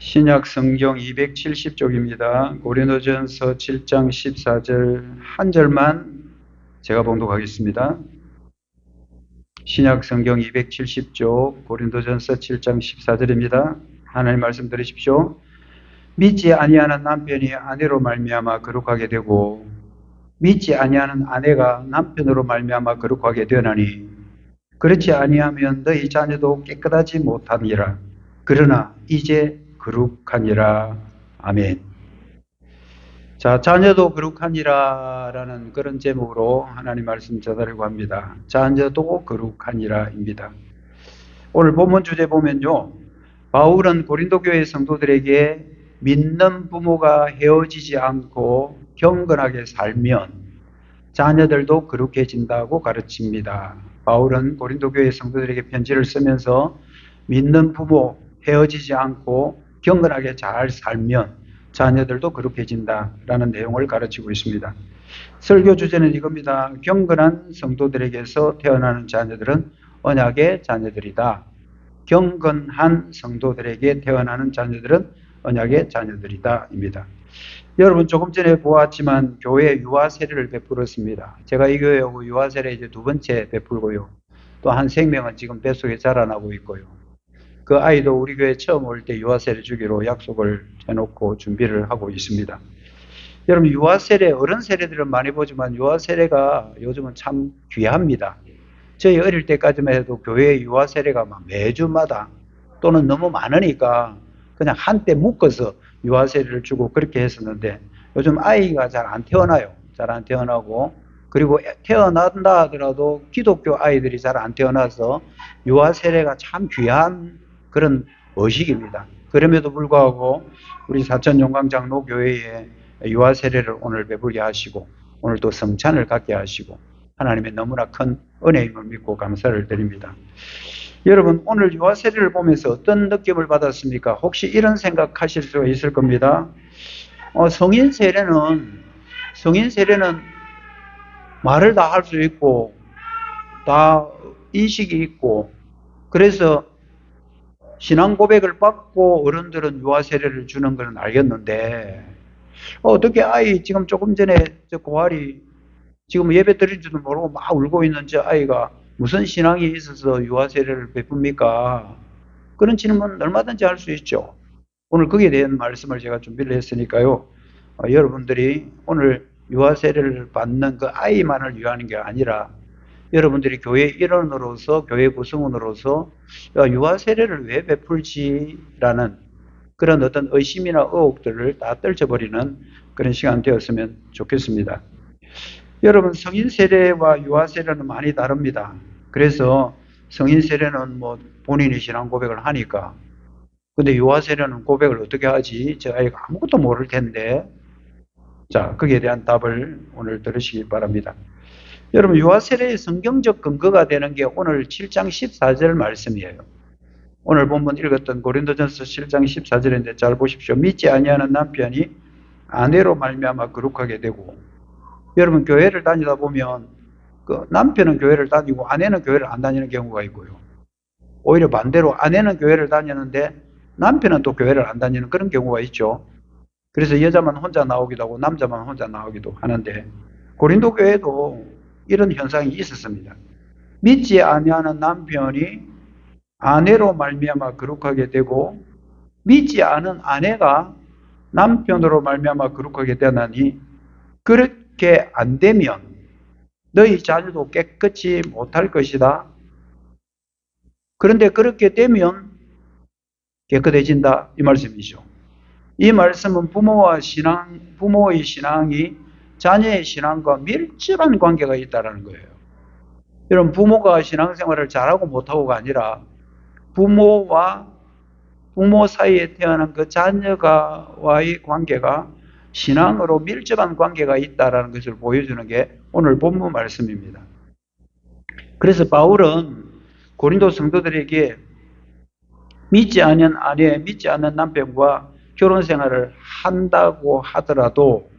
신약 성경 270쪽입니다. 고린도전서 7장 14절 한 절만 제가 봉독하겠습니다. 신약 성경 270쪽 고린도전서 7장 14절입니다. 하나님 말씀 들으십시오. 믿지 아니하는 남편이 아내로 말미암아 거룩하게 되고 믿지 아니하는 아내가 남편으로 말미암아 거룩하게 되나니 그렇지 아니하면 너희 자녀도 깨끗하지 못하니라. 그러나 이제 거룩하니라. 아멘. 자, 자녀도 거룩하니라 라는 그런 제목으로 하나님 말씀 전하려고 합니다. 자녀도 거룩하니라입니다. 오늘 본문 주제 보면요, 바울은 고린도 교회 성도들에게 믿는 부모가 헤어지지 않고 경건하게 살면 자녀들도 거룩해진다고 가르칩니다. 바울은 고린도 교회 성도들에게 편지를 쓰면서 믿는 부모 헤어지지 않고 경건하게 잘 살면 자녀들도 거룩해진다라는 내용을 가르치고 있습니다. 설교 주제는 이겁니다. 경건한 성도들에게서 태어나는 자녀들은 언약의 자녀들이다. 경건한 성도들에게 태어나는 자녀들은 언약의 자녀들이다 입니다. 여러분 조금 전에 보았지만 교회에 유아 세례를 베풀었습니다. 제가 이 교회에 오고 유아 세례 이제 두 번째 베풀고요. 또 한 생명은 지금 뱃속에 자라나고 있고요. 그 아이도 우리 교회 처음 올 때 유아 세례 주기로 약속을 해놓고 준비를 하고 있습니다. 여러분 유아 세례, 어른 세례들은 많이 보지만 유아 세례가 요즘은 참 귀합니다. 저희 어릴 때까지만 해도 교회에 유아 세례가 막 매주마다 또는 너무 많으니까 그냥 한때 묶어서 유아 세례를 주고 그렇게 했었는데 요즘 아이가 잘 안 태어나요. 잘 안 태어나고 그리고 태어난다 하더라도 기독교 아이들이 잘 안 태어나서 유아 세례가 참 귀한 그런 의식입니다. 그럼에도 불구하고 우리 사천용광장로교회에 유아 세례를 오늘 베풀게 하시고 오늘 또 성찬을 갖게 하시고 하나님의 너무나 큰 은혜임을 믿고 감사를 드립니다. 여러분 오늘 유아 세례를 보면서 어떤 느낌을 받았습니까? 혹시 이런 생각하실 수가 있을 겁니다. 성인 세례는 말을 다 할 수 있고 다 인식이 있고 그래서 신앙 고백을 받고 어른들은 유아 세례를 주는 건 알겠는데 어떻게 아이 지금 조금 전에 저 고아리 지금 예배 드린 줄도 모르고 막 울고 있는 저 아이가 무슨 신앙이 있어서 유아 세례를 베풉니까? 그런 질문 얼마든지 할 수 있죠. 오늘 거기에 대한 말씀을 제가 준비를 했으니까요. 여러분들이 오늘 유아 세례를 받는 그 아이만을 위하는 게 아니라 여러분들이 교회 일원으로서 교회 구성원으로서 유아 세례를 왜 베풀지라는 그런 어떤 의심이나 의혹들을 다 떨쳐버리는 그런 시간 되었으면 좋겠습니다. 여러분 성인 세례와 유아 세례는 많이 다릅니다. 그래서 성인 세례는 뭐 본인이 신앙 고백을 하니까 근데 유아 세례는 고백을 어떻게 하지? 저 아이가 아무것도 모를 텐데 자 거기에 대한 답을 오늘 들으시기 바랍니다. 여러분 유아 세례의 성경적 근거가 되는 게 오늘 7장 14절 말씀이에요. 오늘 본문 읽었던 고린도전서 7장 14절인데 잘 보십시오. 믿지 아니하는 남편이 아내로 말미암아 거룩하게 되고 여러분 교회를 다니다 보면 그 남편은 교회를 다니고 아내는 교회를 안 다니는 경우가 있고요. 오히려 반대로 아내는 교회를 다니는데 남편은 또 교회를 안 다니는 그런 경우가 있죠. 그래서 여자만 혼자 나오기도 하고 남자만 혼자 나오기도 하는데 고린도 교회도 이런 현상이 있었습니다. 믿지 아니하는 남편이 아내로 말미암아 거룩하게 되고 믿지 않은 아내가 남편으로 말미암아 거룩하게 되나니 그렇게 안 되면 너희 자녀도 깨끗이 못할 것이다. 그런데 그렇게 되면 깨끗해진다 이 말씀이죠. 이 말씀은 부모의 신앙이 자녀의 신앙과 밀접한 관계가 있다는 거예요. 여러분 부모가 신앙생활을 잘하고 못하고가 아니라 부모와 부모 사이에 태어난 그 자녀와의 관계가 신앙으로 밀접한 관계가 있다는 것을 보여주는 게 오늘 본문 말씀입니다. 그래서 바울은 고린도 성도들에게 믿지 않는 아내, 믿지 않는 남편과 결혼 생활을 한다고 하더라도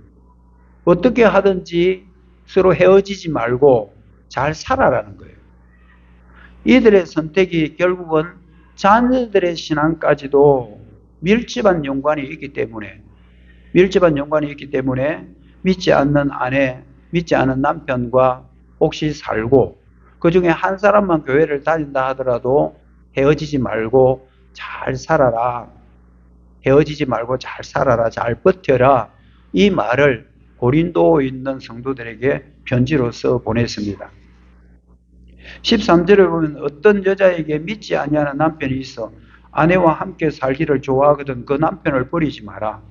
어떻게 하든지 서로 헤어지지 말고 잘 살아라는 거예요. 이들의 선택이 결국은 자녀들의 신앙까지도 밀접한 연관이 있기 때문에 믿지 않는 아내, 믿지 않은 남편과 혹시 살고 그 중에 한 사람만 교회를 다닌다 하더라도 헤어지지 말고 잘 살아라. 헤어지지 말고 잘 살아라. 잘 버텨라. 이 말을 고린도에 있는 성도들에게 편지로 써 보냈습니다. 13절에 보면 어떤 여자에게 믿지 아니하는 남편이 있어 아내와 함께 살기를 좋아하거든 그 남편을 버리지 마라.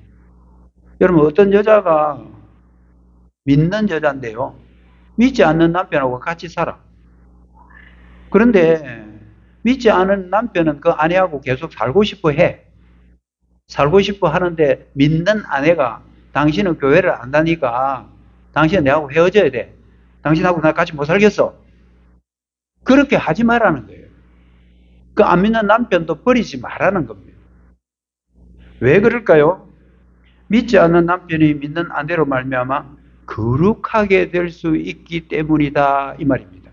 여러분 어떤 여자가 믿는 여자인데요. 믿지 않는 남편하고 같이 살아. 그런데 믿지 않은 남편은 그 아내하고 계속 살고 싶어 해. 살고 싶어 하는데 믿는 아내가 당신은 교회를 안 다니까 당신은 내하고 헤어져야 돼. 당신하고 나 같이 못 살겠어. 그렇게 하지 말라는 거예요. 그 안 믿는 남편도 버리지 말라는 겁니다. 왜 그럴까요? 믿지 않는 남편이 믿는 아내로 말미암아 거룩하게 될 수 있기 때문이다 이 말입니다.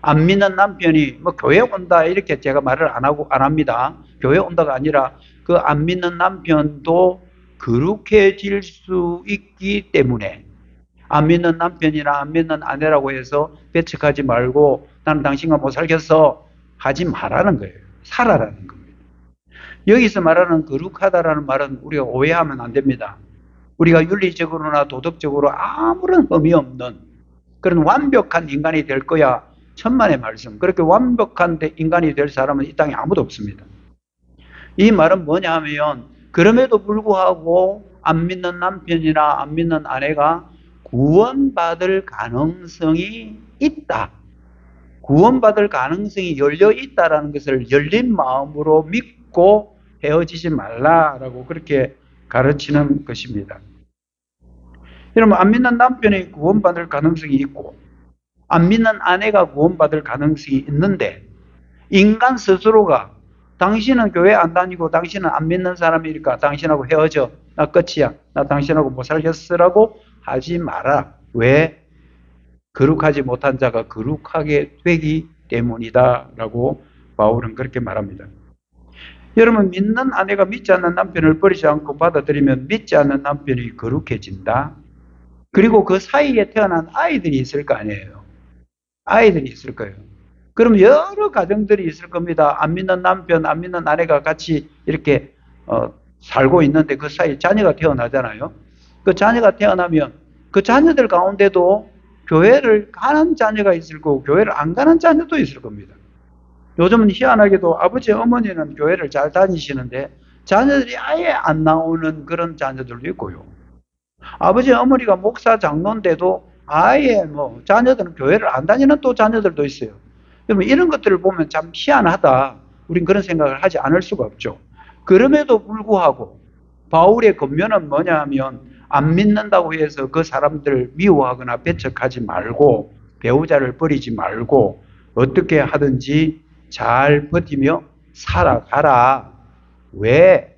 안 믿는 남편이 뭐 교회 온다 이렇게 제가 말을 안 합니다. 교회 온다가 아니라 그 안 믿는 남편도 거룩해질 수 있기 때문에 안 믿는 남편이나 안 믿는 아내라고 해서 배척하지 말고 나는 당신과 못 살겠어 하지 말라는 거예요. 살아라는 겁니다. 여기서 말하는 거룩하다라는 말은 우리가 오해하면 안 됩니다. 우리가 윤리적으로나 도덕적으로 아무런 흠이 없는 그런 완벽한 인간이 될 거야. 천만의 말씀. 그렇게 완벽한 인간이 될 사람은 이 땅에 아무도 없습니다. 이 말은 뭐냐 하면 그럼에도 불구하고 안 믿는 남편이나 안 믿는 아내가 구원받을 가능성이 있다. 구원받을 가능성이 열려 있다라는 것을 열린 마음으로 믿고 헤어지지 말라라고 그렇게 가르치는 것입니다. 여러분 안 믿는 남편이 구원받을 가능성이 있고 안 믿는 아내가 구원받을 가능성이 있는데 인간 스스로가 당신은 교회 안 다니고 당신은 안 믿는 사람이니까 당신하고 헤어져. 나 끝이야. 나 당신하고 못 살겠으라고 하지 마라. 왜? 거룩하지 못한 자가 거룩하게 되기 때문이다 라고 바울은 그렇게 말합니다. 여러분 믿는 아내가 믿지 않는 남편을 버리지 않고 받아들이면 믿지 않는 남편이 거룩해진다. 그리고 그 사이에 태어난 아이들이 있을 거 아니에요. 아이들이 있을 거예요. 그럼 여러 가정들이 있을 겁니다. 안 믿는 남편, 안 믿는 아내가 같이 이렇게 살고 있는데 그 사이에 자녀가 태어나잖아요. 그 자녀가 태어나면 그 자녀들 가운데도 교회를 가는 자녀가 있을 거고 교회를 안 가는 자녀도 있을 겁니다. 요즘은 희한하게도 아버지 어머니는 교회를 잘 다니시는데 자녀들이 아예 안 나오는 그런 자녀들도 있고요. 아버지 어머니가 목사 장로인데도 아예 뭐 자녀들은 교회를 안 다니는 또 자녀들도 있어요. 여러분 이런 것들을 보면 참 희한하다. 우린 그런 생각을 하지 않을 수가 없죠. 그럼에도 불구하고 바울의 권면은 뭐냐 하면 안 믿는다고 해서 그 사람들을 미워하거나 배척하지 말고 배우자를 버리지 말고 어떻게 하든지 잘 버티며 살아가라. 왜?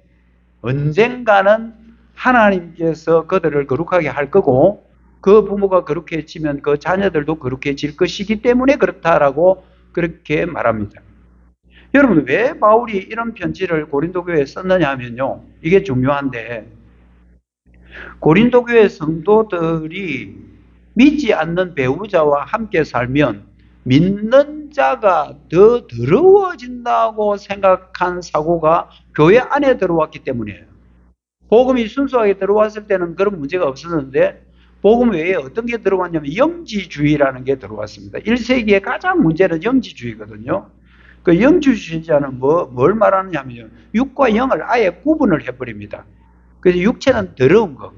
언젠가는 하나님께서 그들을 거룩하게 할 거고 그 부모가 거룩해지면 그 자녀들도 거룩해질 것이기 때문에 그렇다라고 그렇게 말합니다. 여러분 왜 바울이 이런 편지를 고린도 교회에 썼느냐 하면요. 이게 중요한데 고린도 교회 성도들이 믿지 않는 배우자와 함께 살면 믿는 자가 더 더러워진다고 생각한 사고가 교회 안에 들어왔기 때문이에요. 복음이 순수하게 들어왔을 때는 그런 문제가 없었는데 복음 외에 어떤 게 들어왔냐면 영지주의라는 게 들어왔습니다. 1세기의 가장 문제는 영지주의거든요. 그 영지주의자는 뭘 말하느냐면 육과 영을 아예 구분을 해버립니다. 그래서 육체는 더러운 거.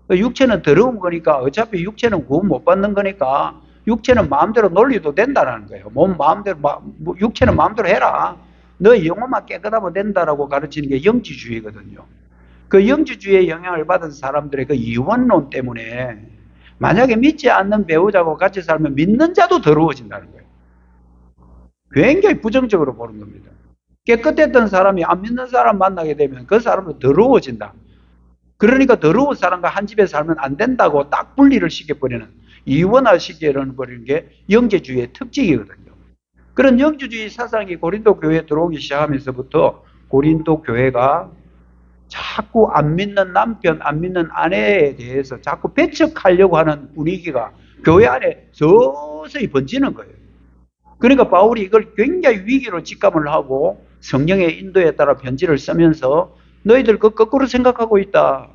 육체는 더러운 거니까 어차피 육체는 구원 못 받는 거니까 육체는 마음대로 놀리도 된다는 거예요. 마음대로, 육체는 마음대로 해라. 너 영혼만 깨끗하면 된다라고 가르치는 게 영지주의거든요. 그 영지주의의 영향을 받은 사람들의 그 이원론 때문에 만약에 믿지 않는 배우자하고 같이 살면 믿는 자도 더러워진다는 거예요. 굉장히 부정적으로 보는 겁니다. 깨끗했던 사람이 안 믿는 사람 만나게 되면 그 사람은 더러워진다. 그러니까 더러운 사람과 한 집에 살면 안 된다고 딱 분리를 시켜버리는 이원화 시켜버리는 게 영지주의의 특징이거든요. 그런 영지주의 사상이 고린도 교회에 들어오기 시작하면서부터 고린도 교회가 자꾸 안 믿는 남편, 안 믿는 아내에 대해서 자꾸 배척하려고 하는 분위기가 교회 안에 서서히 번지는 거예요. 그러니까 바울이 이걸 굉장히 위기로 직감을 하고 성령의 인도에 따라 편지를 쓰면서 너희들 그 거꾸로 생각하고 있다.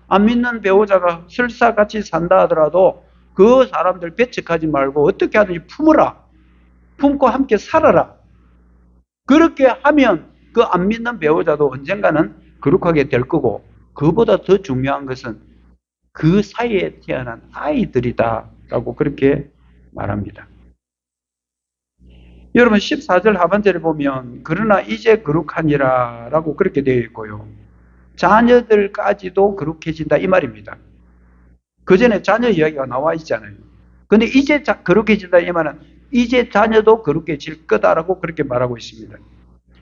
안 믿는 배우자가 설사 같이 산다 하더라도 그 사람들 배척하지 말고 어떻게 하든지 품어라. 품고 함께 살아라. 그렇게 하면 그 안 믿는 배우자도 언젠가는 거룩하게 될 거고, 그보다 더 중요한 것은 그 사이에 태어난 아이들이다 라고 그렇게 말합니다. 여러분 14절 하반절에 보면 그러나 이제 거룩하니라 라고 그렇게 되어 있고요. 자녀들까지도 거룩해진다 이 말입니다. 그 전에 자녀 이야기가 나와 있잖아요. 근데 이제 거룩해진다 이 말은 이제 자녀도 거룩해질 거다라고 그렇게 말하고 있습니다.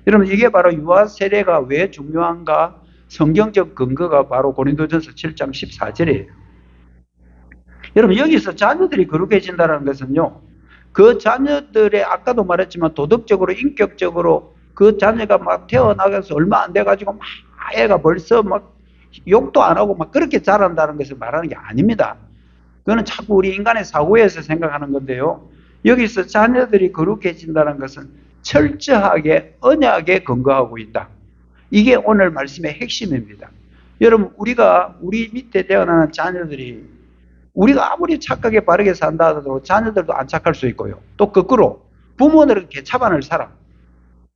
여러분 이게 바로 유아 세례가 왜 중요한가? 성경적 근거가 바로 고린도전서 7장 14절이에요. 여러분 여기서 자녀들이 거룩해진다는 것은요. 그 자녀들의 아까도 말했지만 도덕적으로 인격적으로 그 자녀가 막 태어나서 얼마 안 돼가지고 막 애가 벌써 막 욕도 안 하고 막 그렇게 자란다는 것을 말하는 게 아닙니다. 그거는 자꾸 우리 인간의 사고에서 생각하는 건데요. 여기서 자녀들이 거룩해진다는 것은 철저하게 언약에 근거하고 있다. 이게 오늘 말씀의 핵심입니다. 여러분 우리 밑에 태어나는 자녀들이 우리가 아무리 착하게 바르게 산다 하더라도 자녀들도 안 착할 수 있고요. 또 거꾸로 부모들은 개차반을 살아.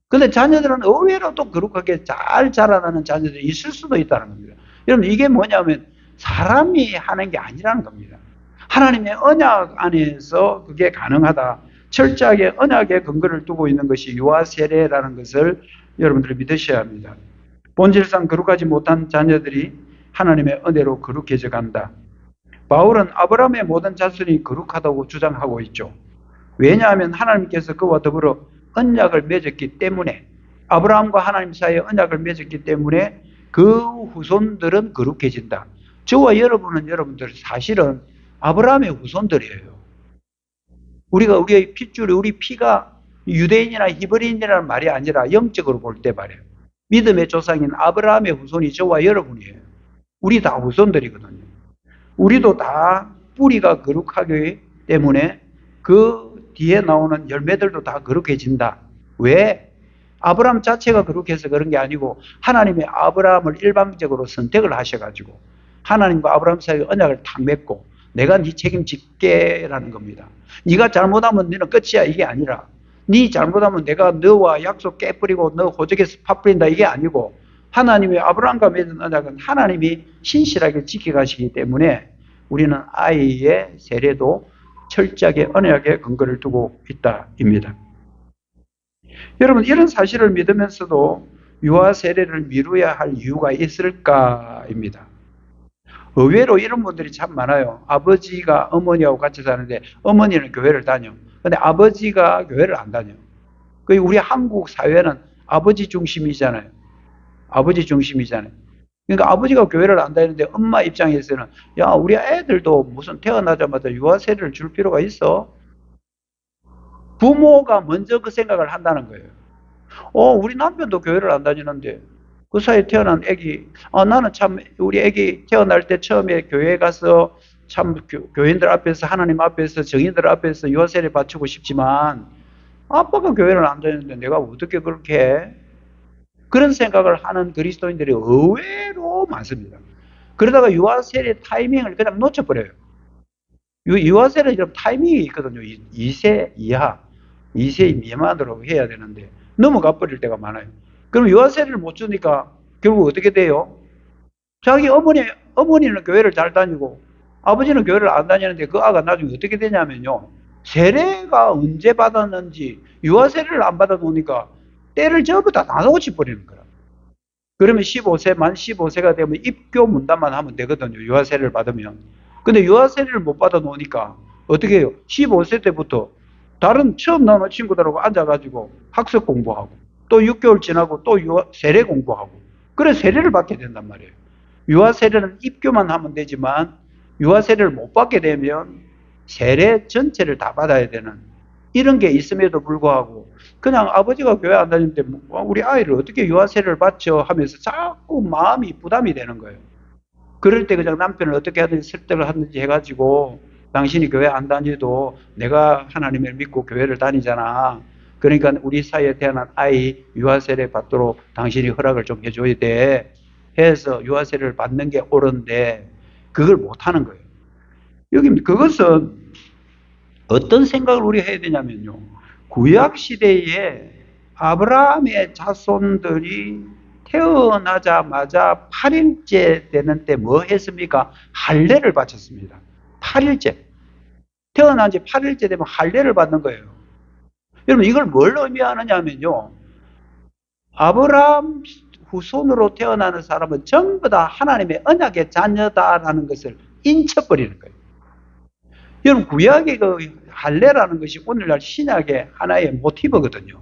근데 자녀들은 의외로 또 거룩하게 잘 자라나는 자녀들이 있을 수도 있다는 겁니다. 여러분 이게 뭐냐면 사람이 하는 게 아니라는 겁니다. 하나님의 언약 안에서 그게 가능하다. 철저하게 언약에 근거를 두고 있는 것이 유아 세례라는 것을 여러분들이 믿으셔야 합니다. 본질상 거룩하지 못한 자녀들이 하나님의 은혜로 거룩해져 간다. 바울은 아브라함의 모든 자손이 거룩하다고 주장하고 있죠. 왜냐하면 하나님께서 그와 더불어 언약을 맺었기 때문에 아브라함과 하나님 사이에 언약을 맺었기 때문에 그 후손들은 거룩해진다. 저와 여러분들 사실은 아브라함의 후손들이에요. 우리의 핏줄이 우리 피가 유대인이나 히브리인이라는 말이 아니라 영적으로 볼 때 말이에요. 믿음의 조상인 아브라함의 후손이 저와 여러분이에요. 우리 다 후손들이거든요. 우리도 다 뿌리가 거룩하기 때문에 그 뒤에 나오는 열매들도 다 거룩해진다. 왜? 아브라함 자체가 거룩해서 그런 게 아니고 하나님의 아브라함을 일방적으로 선택을 하셔가지고 하나님과 아브라함 사이에 언약을 탁 맺고 내가 네 책임질게라는 겁니다. 네가 잘못하면 너는 끝이야 이게 아니라 네 잘못하면 내가 너와 약속 깨버리고 너 호적에서 파뿌린다 이게 아니고 하나님의 아브라함과 맺은 언약은 하나님이 신실하게 지켜가시기 때문에 우리는 아이의 세례도 철저하게 언약에 근거를 두고 있다입니다. 여러분 이런 사실을 믿으면서도 유아 세례를 미루어야 할 이유가 있을까입니다. 의외로 이런 분들이 참 많아요. 아버지가 어머니하고 같이 사는데 어머니는 교회를 다녀. 근데 아버지가 교회를 안 다녀. 우리 한국 사회는 아버지 중심이잖아요. 아버지 중심이잖아요. 그러니까 아버지가 교회를 안 다니는데 엄마 입장에서는 야 우리 애들도 무슨 태어나자마자 유아 세례를 줄 필요가 있어? 부모가 먼저 그 생각을 한다는 거예요. 우리 남편도 교회를 안 다니는데 그 사이에 태어난 애기 나는 참 우리 애기 태어날 때 처음에 교회 가서 참 교인들 앞에서 하나님 앞에서 정인들 앞에서 유아 세례 바치고 싶지만 아빠가 교회를 안 다니는데 내가 어떻게 그렇게 해? 그런 생각을 하는 그리스도인들이 의외로 많습니다. 그러다가 유아 세례 타이밍을 그냥 놓쳐버려요. 유아 세례 타이밍이 있거든요. 2세 이하, 2세 미만으로 해야 되는데 넘어가 버릴 때가 많아요. 그럼 유아 세례를 못 주니까 결국 어떻게 돼요? 자기 어머니는 교회를 잘 다니고 아버지는 교회를 안 다니는데 그 아가 나중에 어떻게 되냐면요. 세례가 언제 받았는지 유아 세례를 안 받아 놓으니까 때를 전부 다 놓쳐버리는 거야. 그러면 만 15세가 되면 입교 문단만 하면 되거든요. 유아 세례를 받으면. 근데 유아 세례를 못 받아 놓으니까 어떻게 해요? 15세 때부터 다른 처음 나오는 친구들하고 앉아가지고 학습 공부하고 또 6개월 지나고 또 세례 공부하고 그래 세례를 받게 된단 말이에요. 유아 세례는 입교만 하면 되지만 유아 세례를 못 받게 되면 세례 전체를 다 받아야 되는 이런 게 있음에도 불구하고 그냥 아버지가 교회 안 다니는데 우리 아이를 어떻게 유아세를 받죠 하면서 자꾸 마음이 부담이 되는 거예요. 그럴 때 그냥 남편을 어떻게 하든지 설득을 하든지 해가지고 당신이 교회 안 다니도 내가 하나님을 믿고 교회를 다니잖아. 그러니까 우리 사이에 태어난 아이 유아세를 받도록 당신이 허락을 좀 해줘야 돼. 해서 유아세를 받는 게 옳은데 그걸 못하는 거예요. 여기 그것은 어떤 생각을 우리가 해야 되냐면요. 구약 시대에 아브라함의 자손들이 태어나자마자 8일째 되는 때 뭐 했습니까? 할례를 바쳤습니다. 8일째. 태어난 지 8일째 되면 할례를 받는 거예요. 여러분 이걸 뭘 의미하느냐 하면요. 아브라함 후손으로 태어나는 사람은 전부 다 하나님의 언약의 자녀다라는 것을 인쳐버리는 거예요. 여러분 구약의 그 할례라는 것이 오늘날 신약의 하나의 모티브거든요.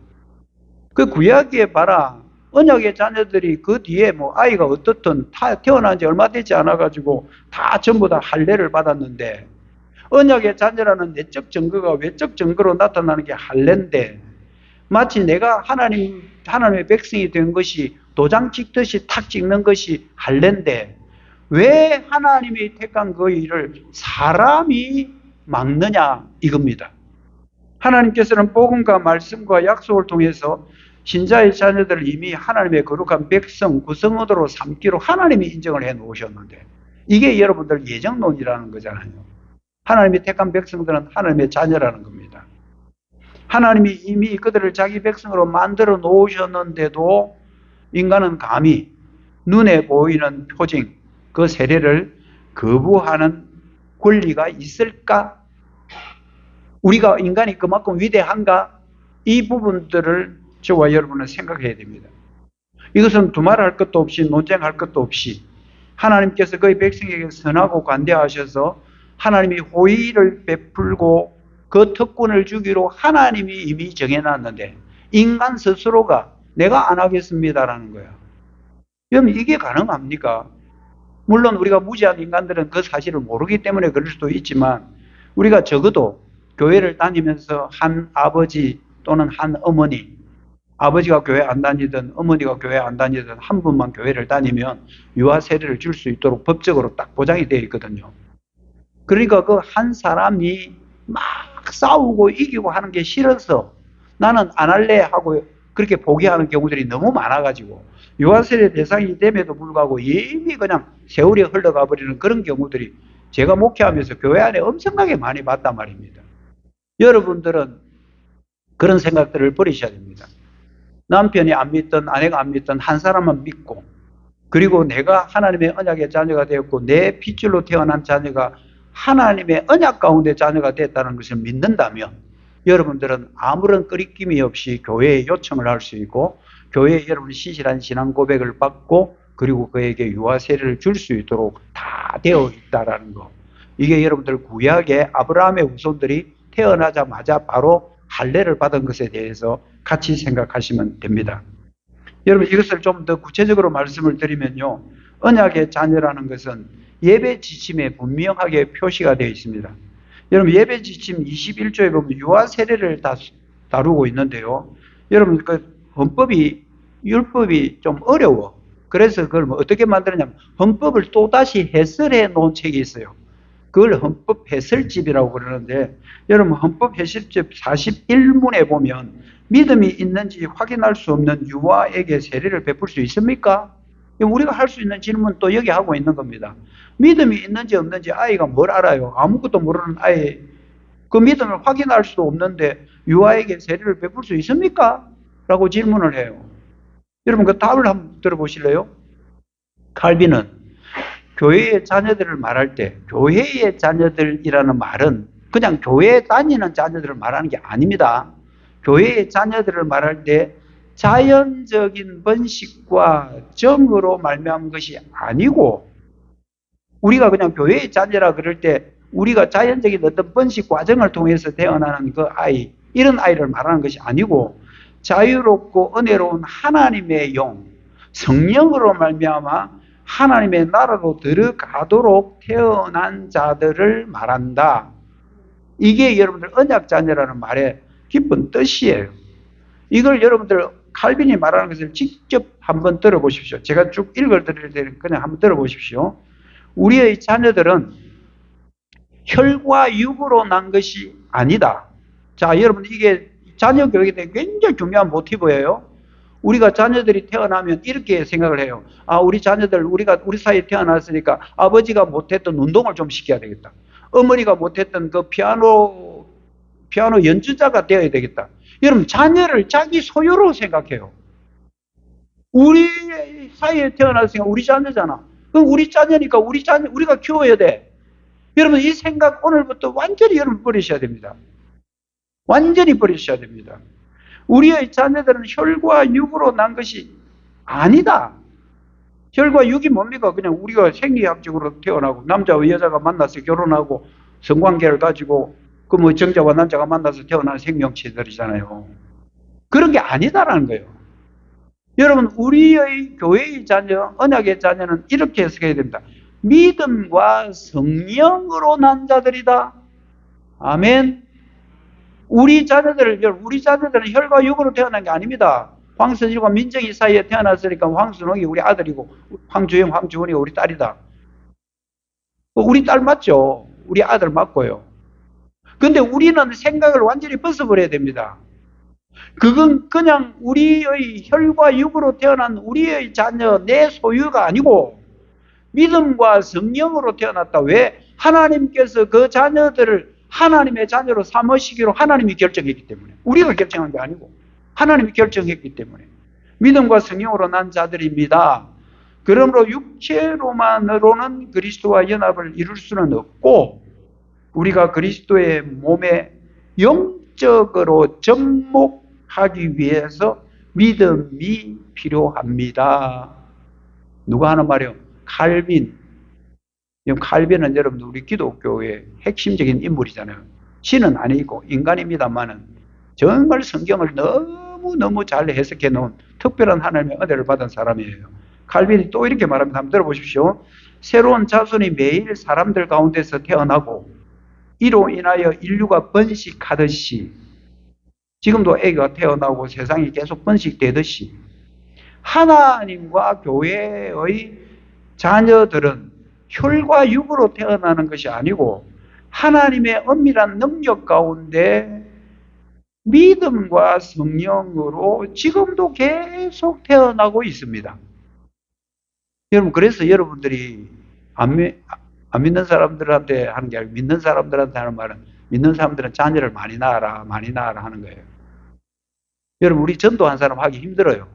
그 구약에 봐라. 언약의 자녀들이 그 뒤에 뭐 아이가 어떻든 태어난 지 얼마 되지 않아 가지고 다 전부 다 할례를 받았는데 언약의 자녀라는 내적 증거가 외적 증거로 나타나는 게 할례인데 마치 내가 하나님의 백성이 된 것이 도장 찍듯이 탁 찍는 것이 할례인데 왜 하나님이 택한 그 일을 사람이 막느냐 이겁니다. 하나님께서는 복음과 말씀과 약속을 통해서 신자의 자녀들을 이미 하나님의 거룩한 백성, 구성원으로 삼기로 하나님이 인정을 해 놓으셨는데 이게 여러분들 예정론이라는 거잖아요. 하나님이 택한 백성들은 하나님의 자녀라는 겁니다. 하나님이 이미 그들을 자기 백성으로 만들어 놓으셨는데도 인간은 감히 눈에 보이는 표징, 그 세례를 거부하는 권리가 있을까? 우리가 인간이 그만큼 위대한가? 이 부분들을 저와 여러분은 생각해야 됩니다. 이것은 두말할 것도 없이 논쟁할 것도 없이 하나님께서 그의 백성에게 선하고 관대하셔서 하나님이 호의를 베풀고 그 특권을 주기로 하나님이 이미 정해놨는데 인간 스스로가 내가 안 하겠습니다라는 거야. 여러분 이게 가능합니까? 물론 우리가 무지한 인간들은 그 사실을 모르기 때문에 그럴 수도 있지만 우리가 적어도 교회를 다니면서 한 아버지 또는 한 어머니, 아버지가 교회 안 다니든 어머니가 교회 안 다니든 한 분만 교회를 다니면 유아 세례를 줄 수 있도록 법적으로 딱 보장이 되어 있거든요. 그러니까 그 한 사람이 막 싸우고 이기고 하는 게 싫어서 나는 안 할래 하고 그렇게 포기하는 경우들이 너무 많아가지고 유아세례 대상이 됨에도 불구하고 이미 그냥 세월이 흘러가 버리는 그런 경우들이 제가 목회하면서 교회 안에 엄청나게 많이 봤단 말입니다. 여러분들은 그런 생각들을 버리셔야 됩니다. 남편이 안 믿든 아내가 안 믿든 한 사람만 믿고 그리고 내가 하나님의 언약의 자녀가 되었고 내 핏줄로 태어난 자녀가 하나님의 언약 가운데 자녀가 됐다는 것을 믿는다면 여러분들은 아무런 끄리낌이 없이 교회에 요청을 할 수 있고 교회에 여러분이 신실한 신앙 고백을 받고 그리고 그에게 유아 세례를 줄 수 있도록 다 되어 있다라는 거. 이게 여러분들 구약의 아브라함의 후손들이 태어나자마자 바로 할례를 받은 것에 대해서 같이 생각하시면 됩니다. 여러분 이것을 좀 더 구체적으로 말씀을 드리면요. 언약의 자녀라는 것은 예배 지침에 분명하게 표시가 되어 있습니다. 여러분 예배 지침 21조에 보면 유아 세례를 다루고 있는데요. 여러분 그 헌법이 율법이 좀 어려워. 그래서 그걸 뭐 어떻게 만드느냐면 헌법을 또다시 해설해 놓은 책이 있어요. 그걸 헌법 해설집이라고 그러는데 여러분 헌법 해설집 41문에 보면 믿음이 있는지 확인할 수 없는 유아에게 세례를 베풀 수 있습니까? 우리가 할 수 있는 질문 또 여기 하고 있는 겁니다. 믿음이 있는지 없는지 아이가 뭘 알아요? 아무것도 모르는 아이 그 믿음을 확인할 수도 없는데 유아에게 세례를 베풀 수 있습니까? 라고 질문을 해요. 여러분 그 답을 한번 들어보실래요? 칼빈은 교회의 자녀들을 말할 때 교회의 자녀들이라는 말은 그냥 교회에 다니는 자녀들을 말하는 게 아닙니다. 교회의 자녀들을 말할 때 자연적인 번식과 정으로 말미암은 것이 아니고 우리가 그냥 교회의 자녀라 그럴 때 우리가 자연적인 어떤 번식 과정을 통해서 태어나는 그 아이 이런 아이를 말하는 것이 아니고 자유롭고 은혜로운 하나님의 영 성령으로 말미암아 하나님의 나라로 들어가도록 태어난 자들을 말한다. 이게 여러분들 언약 자녀라는 말의 깊은 뜻이에요. 이걸 여러분들 칼빈이 말하는 것을 직접 한번 들어보십시오. 제가 쭉 읽어드릴 테니 그냥 한번 들어보십시오. 우리의 자녀들은 혈과 육으로 난 것이 아니다. 자, 여러분 이게 자녀 교육에 대해 굉장히 중요한 모티브예요. 우리가 자녀들이 태어나면 이렇게 생각을 해요. 아, 우리 자녀들, 우리 사이에 태어났으니까 아버지가 못했던 운동을 좀 시켜야 되겠다. 어머니가 못했던 그 피아노 연주자가 되어야 되겠다. 여러분, 자녀를 자기 소유로 생각해요. 우리 사이에 태어났으니까 우리 자녀잖아. 그럼 우리 자녀니까 우리가 키워야 돼. 여러분, 이 생각 오늘부터 완전히 여러분 버리셔야 됩니다. 완전히 버리셔야 됩니다. 우리의 자녀들은 혈과 육으로 난 것이 아니다. 혈과 육이 뭡니까? 그냥 우리가 생리학적으로 태어나고 남자와 여자가 만나서 결혼하고 성관계를 가지고 그 뭐 정자와 남자가 만나서 태어난 생명체들이잖아요. 그런 게 아니다라는 거예요. 여러분, 우리의 교회의 자녀, 언약의 자녀는 이렇게 해석해야 됩니다. 믿음과 성령으로 난 자들이다. 아멘. 우리 자녀들은 혈과 육으로 태어난 게 아닙니다. 황선일과 민정이 사이에 태어났으니까 황순옥이 우리 아들이고 황주영, 황주원이 우리 딸이다. 우리 딸 맞죠? 우리 아들 맞고요. 근데 우리는 생각을 완전히 벗어버려야 됩니다. 그건 그냥 우리의 혈과 육으로 태어난 우리의 자녀, 내 소유가 아니고 믿음과 성령으로 태어났다. 왜? 하나님께서 그 자녀들을 하나님의 자녀로 삼으시기로 하나님이 결정했기 때문에. 우리가 결정한 게 아니고 하나님이 결정했기 때문에. 믿음과 성령으로 난 자들입니다. 그러므로 육체로만으로는 그리스도와 연합을 이룰 수는 없고 우리가 그리스도의 몸에 영적으로 접목하기 위해서 믿음이 필요합니다. 누가 하는 말이에요? 칼빈. 칼빈은 여러분들 우리 기독교의 핵심적인 인물이잖아요. 신은 아니고 인간입니다만은 정말 성경을 너무너무 잘 해석해 놓은 특별한 하나님의 은혜를 받은 사람이에요. 칼빈이 또 이렇게 말합니다. 한번 들어보십시오. 새로운 자손이 매일 사람들 가운데서 태어나고 이로 인하여 인류가 번식하듯이 지금도 애가 태어나고 세상이 계속 번식되듯이 하나님과 교회의 자녀들은 혈과 육으로 태어나는 것이 아니고 하나님의 엄밀한 능력 가운데 믿음과 성령으로 지금도 계속 태어나고 있습니다. 여러분, 그래서 여러분들이 안 믿는 사람들한테 하는 게 아니고 믿는 사람들한테 하는 말은 믿는 사람들은 자녀를 많이 낳아라 하는 거예요. 여러분, 우리 전도한 사람 하기 힘들어요.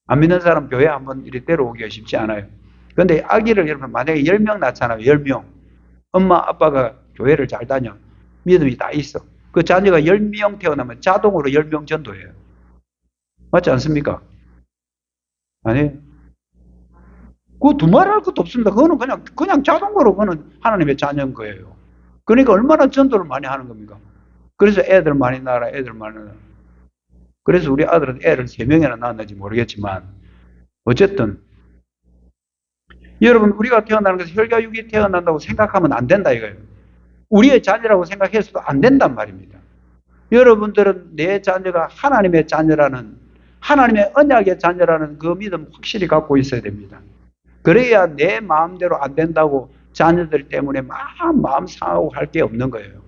안 믿는 사람 교회 한번 이리 데려오기가 쉽지 않아요. 그런데 아기를 여러분 만약에 10명 낳잖아요. 10명. 엄마 아빠가 교회를 잘 다녀. 믿음이 다 있어. 그 자녀가 10명 태어나면 자동으로 10명 전도해요. 맞지 않습니까? 아니에요. 그거 두말할 것도 없습니다. 그거는 그냥 자동으로 그거는 하나님의 자녀인 거예요. 그러니까 얼마나 전도를 많이 하는 겁니까? 그래서 애들 많이 낳아라, 애들 많이 낳아라. 그래서 우리 아들은 애를 3명이나 낳았는지 모르겠지만 어쨌든 여러분, 우리가 태어나는 것은 혈과 육이 태어난다고 생각하면 안 된다 이거예요. 우리의 자녀라고 생각해서도 안 된단 말입니다. 여러분들은 내 자녀가 하나님의 자녀라는, 하나님의 언약의 자녀라는 그 믿음 확실히 갖고 있어야 됩니다. 그래야 내 마음대로 안 된다고 자녀들 때문에 마음 상하고 할 게 없는 거예요.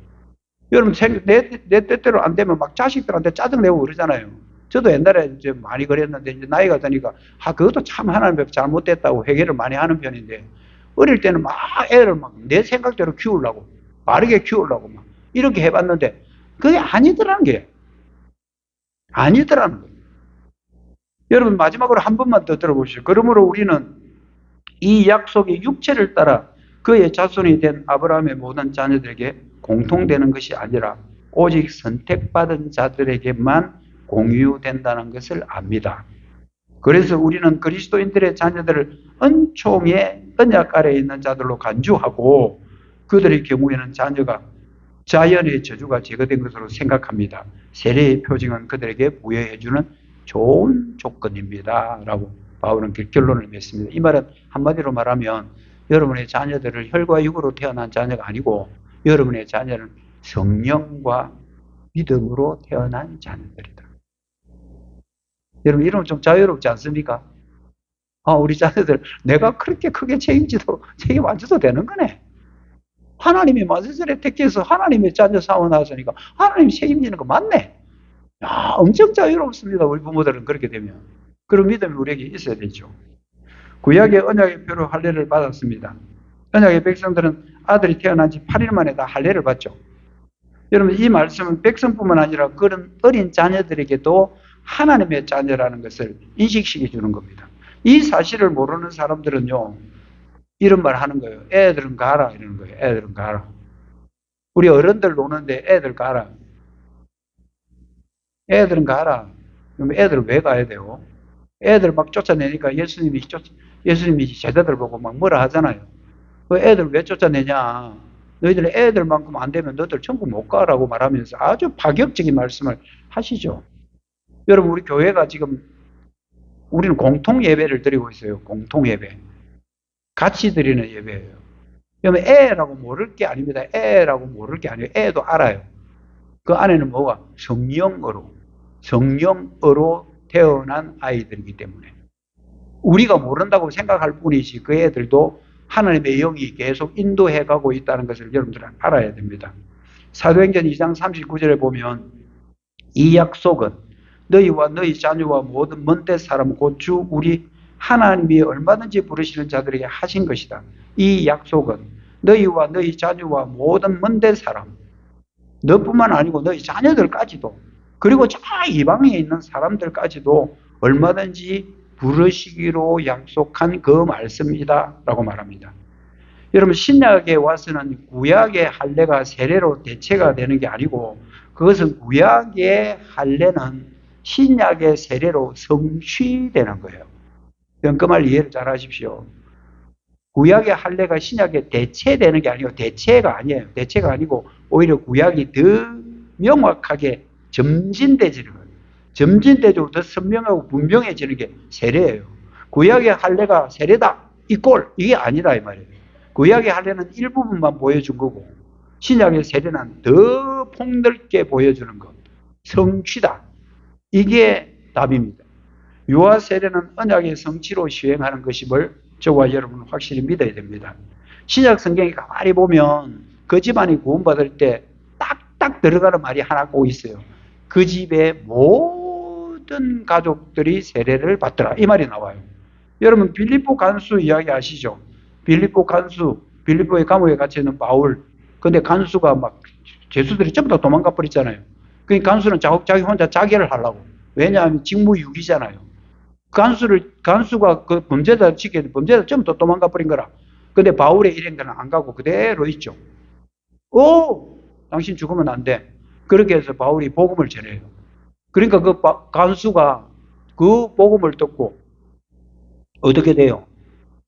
여러분, 내 뜻대로 안 되면 막 자식들한테 짜증내고 그러잖아요. 저도 옛날에 이제 많이 그랬는데, 이제 나이가 드니까, 그것도 참 하나님 잘못됐다고 회개를 많이 하는 편인데, 어릴 때는 막 애를 막 내 생각대로 키우려고, 바르게 키우려고 막, 이렇게 해봤는데, 그게 아니더라는 게, 아니더라는 거예요. 여러분, 마지막으로 한 번만 더 들어보시죠. 그러므로 우리는 이 약속이 육체를 따라 그의 자손이 된 아브라함의 모든 자녀들에게 공통되는 것이 아니라 오직 선택받은 자들에게만 공유된다는 것을 압니다. 그래서 우리는 그리스도인들의 자녀들을 은총의 언약 아래에 있는 자들로 간주하고 그들의 경우에는 자녀가 자연의 저주가 제거된 것으로 생각합니다. 세례의 표징은 그들에게 부여해주는 좋은 조건입니다. 라고 바울은 결론을 맺습니다. 이 말은 한마디로 말하면 여러분의 자녀들을 혈과 육으로 태어난 자녀가 아니고 여러분의 자녀는 성령과 믿음으로 태어난 자녀들이다. 여러분, 이러면 좀 자유롭지 않습니까? 우리 자녀들, 내가 그렇게 크게 책임 안 져도 되는 거네. 하나님이 만세절에 택해서 하나님의 자녀 삼아 놨으니까 하나님이 책임지는 거 맞네. 야, 엄청 자유롭습니다. 우리 부모들은 그렇게 되면. 그런 믿음이 우리에게 있어야 되죠. 구약의 언약의 표로 할례를 받았습니다. 언약의 백성들은 아들이 태어난 지 8일 만에 다 할례를 받죠. 여러분, 이 말씀은 백성뿐만 아니라 그런 어린 자녀들에게도 하나님의 자녀라는 것을 인식시켜 주는 겁니다. 이 사실을 모르는 사람들은요, 이런 말 하는 거예요. 애들은 가라, 이러는 거예요. 애들은 가라. 우리 어른들 노는데 애들 가라. 애들은 가라. 그럼 애들은 왜 가야 돼요? 애들 막 쫓아내니까 예수님이 제자들 보고 막 뭐라 하잖아요. 그 애들 왜 쫓아내냐? 너희들 애들만큼 안 되면 너희들 천국 못 가라고 말하면서 아주 파격적인 말씀을 하시죠. 여러분, 우리 교회가 지금 우리는 공통 예배를 드리고 있어요. 공통 예배. 같이 드리는 예배예요. 그러면 애라고 모를 게 아닙니다. 애라고 모를 게 아니에요. 애도 알아요. 그 안에는 뭐가? 성령으로 태어난 아이들이기 때문에. 우리가 모른다고 생각할 뿐이지 그 애들도 하나님의 영이 계속 인도해 가고 있다는 것을 여러분들은 알아야 됩니다. 사도행전 2장 39절에 보면 이 약속은 너희와 너희 자녀와 모든 먼데 사람 곧 주 우리 하나님이 얼마든지 부르시는 자들에게 하신 것이다. 이 약속은 너희와 너희 자녀와 모든 먼데 사람, 너뿐만 아니고 너희 자녀들까지도, 그리고 저 이방에 있는 사람들까지도 얼마든지 부르시기로 약속한 그 말씀이다 라고 말합니다. 여러분, 신약에 와서는 구약의 할례가 세례로 대체가 되는 게 아니고, 그것은 구약의 할례는 신약의 세례로 성취되는 거예요. 그 말 이해를 잘 하십시오. 구약의 할례가 신약에 대체되는 게 아니고, 대체가 아니에요. 대체가 아니고 오히려 구약이 더 명확하게 점진되지는 거예요. 점진되고 더 선명하고 분명해지는 게 세례예요. 구약의 할례가 세례다, 이게 아니라 이 말이에요. 구약의 할례는 일부분만 보여준 거고, 신약의 세례는 더 폭넓게 보여주는 것, 성취다. 이게 답입니다. 유아 세례는 언약의 성취로 시행하는 것임을 저와 여러분은 확실히 믿어야 됩니다. 신약 성경에 가만히 보면 그 집안이 구원받을 때 딱딱 들어가는 말이 하나 꼭 있어요. 그 집의 모든 가족들이 세례를 받더라, 이 말이 나와요. 여러분, 빌립보 간수 이야기 아시죠? 빌립보의 감옥에 갇혀있는 바울. 근데 간수가 막 죄수들이 전부 다 도망가 버렸잖아요. 그러니까 간수는 자기 혼자 자결을 하려고. 왜냐하면 직무유기잖아요. 간수가 그 범죄자 전부 다 도망가 버린 거라. 근데 바울의 일행들은 안 가고 그대로 있죠. 당신 죽으면 안 돼. 그렇게 해서 바울이 복음을 전해요. 그러니까 그 간수가 그 복음을 듣고 어떻게 돼요?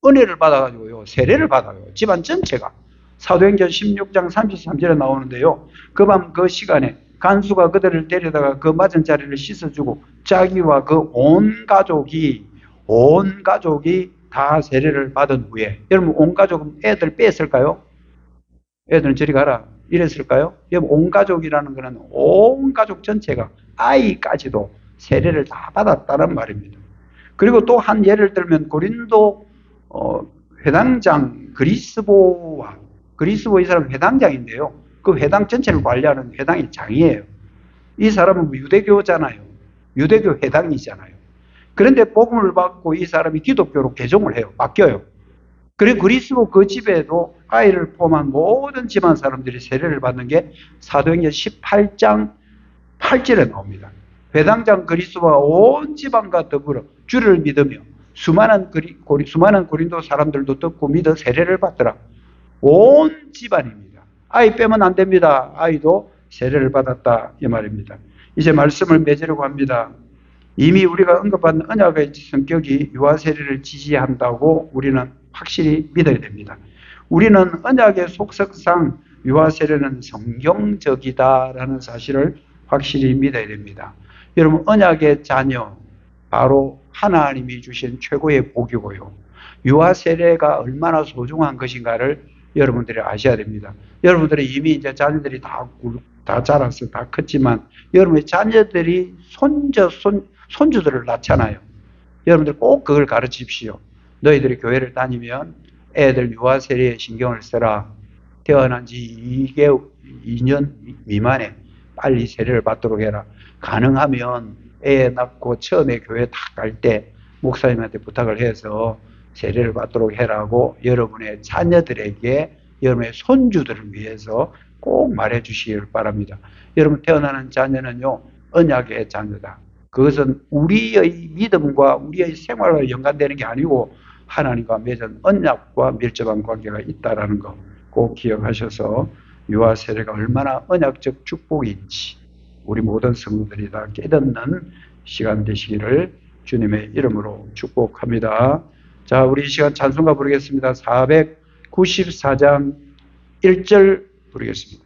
은혜를 받아가지고요, 세례를 받아요. 집안 전체가. 사도행전 16장 33절에 나오는데요. 그 밤 그 시간에 간수가 그들을 데려다가 그 맞은 자리를 씻어주고 자기와 그 온 가족이 다 세례를 받은 후에, 여러분, 온 가족은 애들 뺐을까요? 애들은 저리 가라 이랬을까요? 여러분, 온 가족이라는 것은 온 가족 전체가 아이까지도 세례를 다 받았다는 말입니다. 그리고 또 한 예를 들면 고린도 회당장 그리스보 이 사람은 회당장인데요. 그 회당 전체를 관리하는 회당의 장이에요. 이 사람은 유대교잖아요. 유대교 회당이잖아요. 그런데 복음을 받고 이 사람이 기독교로 개종을 해요. 바뀌어요. 그리고 그리스도 그 집에도 아이를 포함한 모든 집안 사람들이 세례를 받는 게 사도행전 18장 8절에 나옵니다. 회당장 그리스도와 온 집안과 더불어 주를 믿으며 수많은 고린도 사람들도 듣고 믿어 세례를 받더라. 온 집안입니다. 아이 빼면 안 됩니다. 아이도 세례를 받았다, 이 말입니다. 이제 말씀을 맺으려고 합니다. 이미 우리가 언급한 언약의 성격이 유아 세례를 지지한다고 우리는 확실히 믿어야 됩니다. 우리는 언약의 속성상 유아 세례는 성경적이다라는 사실을 확실히 믿어야 됩니다. 여러분, 언약의 자녀, 바로 하나님이 주신 최고의 복이고요. 유아 세례가 얼마나 소중한 것인가를 여러분들이 아셔야 됩니다. 여러분들이 이미 이제 자녀들이 다 자라서 다 컸지만, 여러분의 자녀들이 손주들을 낳잖아요. 여러분들 꼭 그걸 가르치십시오. 너희들이 교회를 다니면 애들 유아 세례에 신경을 써라. 태어난 지 2년 미만에 빨리 세례를 받도록 해라. 가능하면 애 낳고 처음에 교회 딱 갈 때 목사님한테 부탁을 해서 세례를 받도록 해라고 여러분의 자녀들에게 여러분의 손주들을 위해서 꼭 말해 주시길 바랍니다. 여러분 태어나는 자녀는요 언약의 자녀다. 그것은 우리의 믿음과 우리의 생활과 연관되는 게 아니고 하나님과 맺은 언약과 밀접한 관계가 있다는 거 꼭 기억하셔서 유아 세례가 얼마나 언약적 축복인지 우리 모든 성도들이 다 깨닫는 시간 되시기를 주님의 이름으로 축복합니다. 자, 우리 이 시간 찬송가 부르겠습니다. 494장 1절 부르겠습니다.